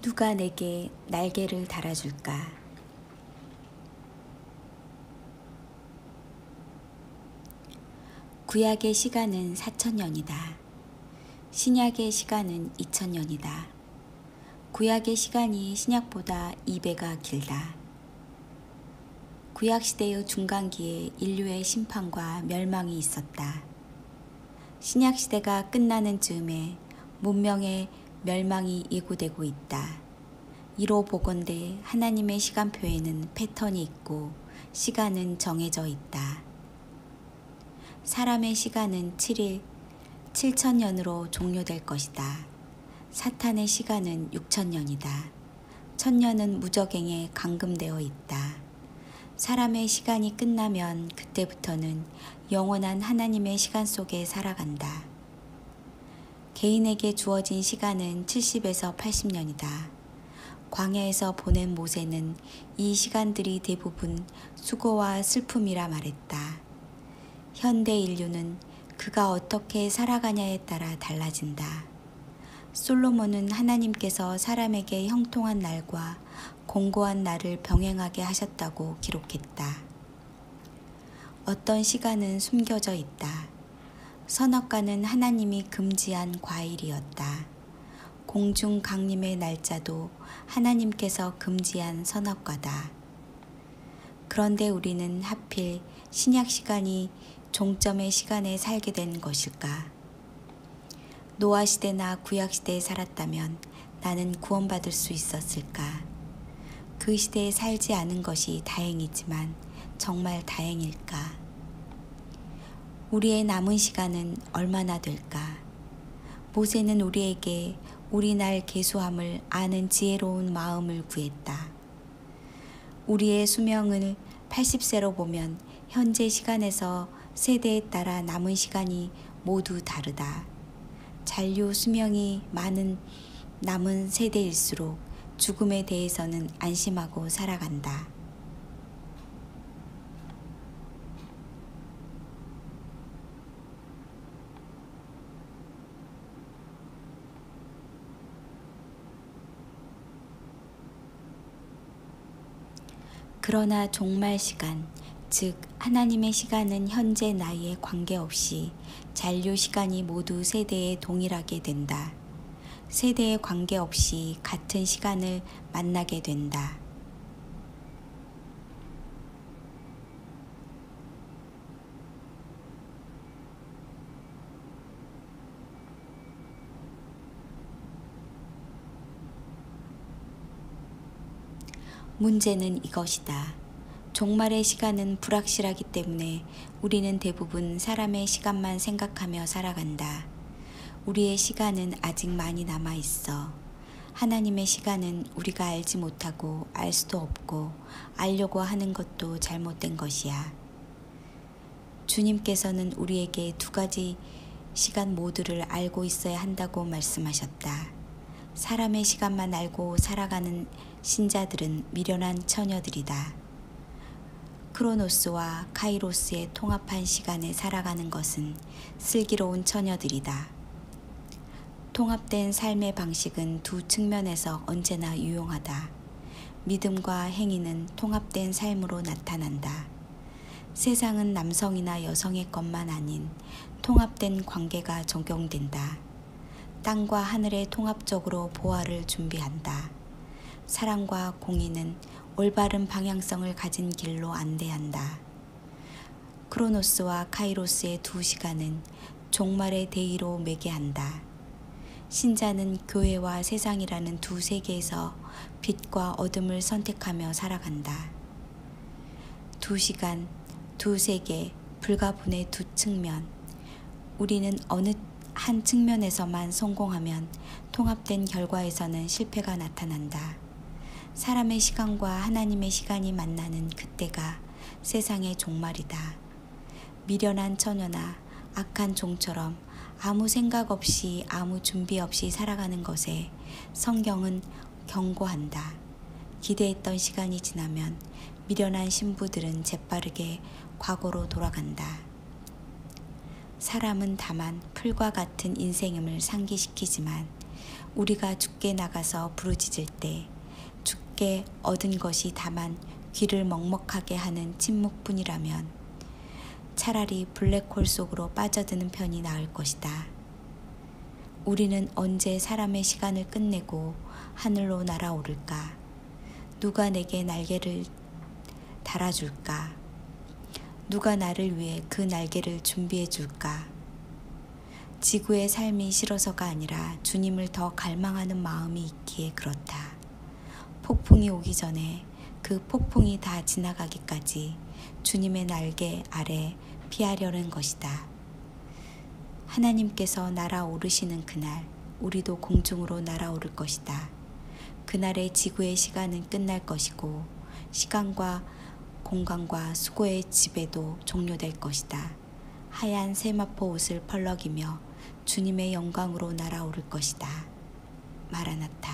누가 내게 날개를 달아줄까? 구약의 시간은 4,000년이다. 신약의 시간은 2,000년이다. 구약의 시간이 신약보다 2배가 길다. 구약시대의 중간기에 인류의 심판과 멸망이 있었다. 신약시대가 끝나는 즈음에 문명의 멸망이 예고되고 있다. 이로 보건대 하나님의 시간표에는 패턴이 있고 시간은 정해져 있다. 사람의 시간은 7일, 7,000년으로 종료될 것이다. 사탄의 시간은 6,000년이다. 1,000년은 무저갱에 감금되어 있다. 사람의 시간이 끝나면 그때부터는 영원한 하나님의 시간 속에 살아간다. 개인에게 주어진 시간은 70에서 80년이다. 광야에서 보낸 모세는 이 시간들이 대부분 수고와 슬픔이라 말했다. 현대 인류는 그가 어떻게 살아가냐에 따라 달라진다. 솔로몬은 하나님께서 사람에게 형통한 날과 공고한 날을 병행하게 하셨다고 기록했다. 어떤 시간은 숨겨져 있다. 선악과는 하나님이 금지한 과일이었다. 공중 강림의 날짜도 하나님께서 금지한 선악과다. 그런데 우리는 하필 신약 시간이 종점의 시간에 살게 된 것일까? 노아 시대나 구약 시대에 살았다면 나는 구원받을 수 있었을까? 그 시대에 살지 않은 것이 다행이지만 정말 다행일까? 우리의 남은 시간은 얼마나 될까? 모세는 우리에게 우리 날 계수함을 아는 지혜로운 마음을 구했다. 우리의 수명을 80세로 보면 현재 시간에서 세대에 따라 남은 시간이 모두 다르다. 잔류 수명이 많은 남은 세대일수록 죽음에 대해서는 안심하고 살아간다. 그러나 종말 시간, 즉 하나님의 시간은 현재 나이에 관계없이 잔류 시간이 모두 세대에 동일하게 된다. 세대에 관계없이 같은 시간을 만나게 된다. 문제는 이것이다. 종말의 시간은 불확실하기 때문에 우리는 대부분 사람의 시간만 생각하며 살아간다. 우리의 시간은 아직 많이 남아 있어. 하나님의 시간은 우리가 알지 못하고 알 수도 없고 알려고 하는 것도 잘못된 것이야. 주님께서는 우리에게 두 가지 시간 모두를 알고 있어야 한다고 말씀하셨다. 사람의 시간만 알고 살아가는 신자들은 미련한 처녀들이다. 크로노스와 카이로스의 통합한 시간에 살아가는 것은 슬기로운 처녀들이다. 통합된 삶의 방식은 두 측면에서 언제나 유용하다. 믿음과 행위는 통합된 삶으로 나타난다. 세상은 남성이나 여성의 것만 아닌 통합된 관계가 적용된다. 땅과 하늘의 통합적으로 보화를 준비한다. 사랑과 공의는 올바른 방향성을 가진 길로 안대한다. 크로노스와 카이로스의 두 시간은 종말의 대의로 매개한다. 신자는 교회와 세상이라는 두 세계에서 빛과 어둠을 선택하며 살아간다. 두 시간, 두 세계, 불가분의 두 측면. 우리는 어느 한 측면에서만 성공하면 통합된 결과에서는 실패가 나타난다. 사람의 시간과 하나님의 시간이 만나는 그때가 세상의 종말이다. 미련한 처녀나 악한 종처럼 아무 생각 없이 아무 준비 없이 살아가는 것에 성경은 경고한다. 기대했던 시간이 지나면 미련한 신부들은 재빠르게 과거로 돌아간다. 사람은 다만 풀과 같은 인생임을 상기시키지만 우리가 주께 나가서 부르짖을 때 주께 얻은 것이 다만 귀를 먹먹하게 하는 침묵뿐이라면 차라리 블랙홀 속으로 빠져드는 편이 나을 것이다. 우리는 언제 사람의 시간을 끝내고 하늘로 날아오를까? 누가 내게 날개를 달아줄까? 누가 나를 위해 그 날개를 준비해 줄까? 지구의 삶이 싫어서가 아니라 주님을 더 갈망하는 마음이 있기에 그렇다. 폭풍이 오기 전에 그 폭풍이 다 지나가기까지 주님의 날개 아래 피하려는 것이다. 하나님께서 날아오르시는 그날 우리도 공중으로 날아오를 것이다. 그날의 지구의 시간은 끝날 것이고 시간과 공간과 수고의 지배도 종료될 것이다. 하얀 세마포 옷을 펄럭이며 주님의 영광으로 날아오를 것이다. 마라나타.